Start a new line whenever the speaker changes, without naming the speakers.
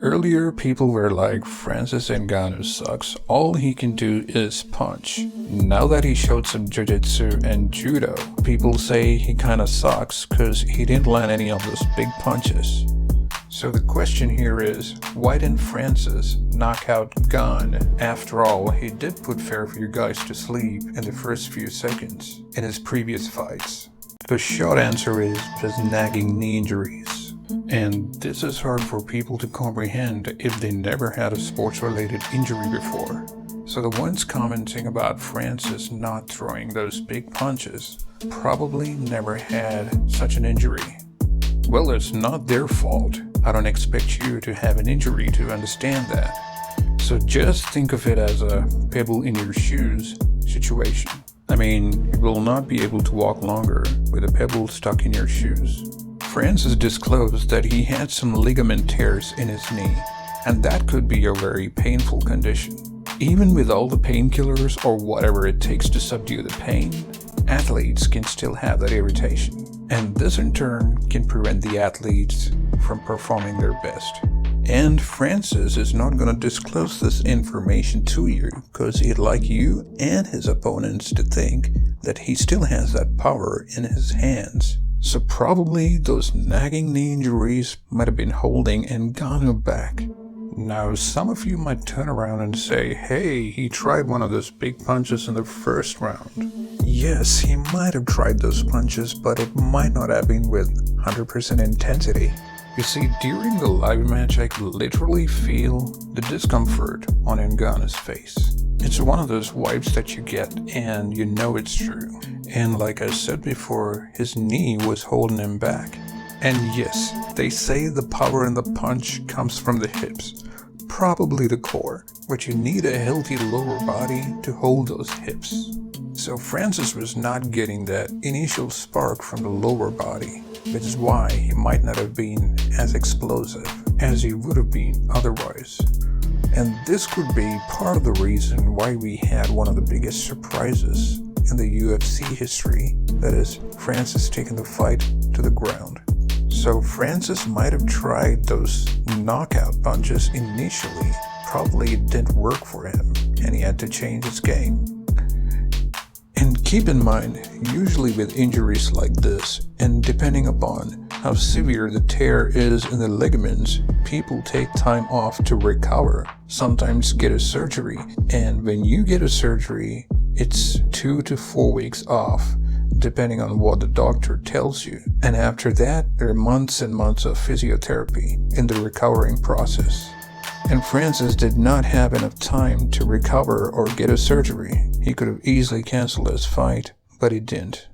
Earlier, people were like, Francis Ngannou sucks, all he can do is punch. Now that he showed some jiu-jitsu and judo, people say he kinda sucks cause he didn't land any of those big punches. So the question here is, why didn't Francis knock out Gane? After all, he did put Fairview guys to sleep in the first few seconds in his previous fights. The short answer is just nagging knee injuries. And this is hard for people to comprehend if they never had a sports-related injury before. So the ones commenting about Francis not throwing those big punches probably never had such an injury. Well, it's not their fault. I don't expect you to have an injury to understand that. So just think of it as a pebble in your shoes situation. I mean, you will not be able to walk longer with a pebble stuck in your shoes. Francis disclosed that he had some ligament tears in his knee, and that could be a very painful condition. Even with all the painkillers or whatever it takes to subdue the pain, athletes can still have that irritation. And this in turn can prevent the athletes from performing their best. And Francis is not going to disclose this information to you because he'd like you and his opponents to think that he still has that power in his hands. So probably those nagging knee injuries might have been holding Ngannou back. Now some of you might turn around and say, hey, he tried one of those big punches in the first round. Yes, he might have tried those punches, but it might not have been with 100% intensity. You see, during the live match, I could literally feel the discomfort on Ngannou's face. It's one of those vibes that you get and you know it's true. And like I said before, his knee was holding him back. And yes, they say the power in the punch comes from the hips, probably the core, but you need a healthy lower body to hold those hips. So Francis was not getting that initial spark from the lower body, which is why he might not have been as explosive as he would have been otherwise. And this could be part of the reason why we had one of the biggest surprises in the UFC history, that is, Francis taking the fight to the ground. So Francis might have tried those knockout punches initially, probably it didn't work for him, and he had to change his game. And keep in mind, usually with injuries like this, and depending upon how severe the tear is in the ligaments, people take time off to recover, sometimes get a surgery, and when you get a surgery, it's 2 to 4 weeks off, depending on what the doctor tells you. And after that, there are months and months of physiotherapy in the recovering process. And Francis did not have enough time to recover or get a surgery. He could have easily canceled his fight, but he didn't.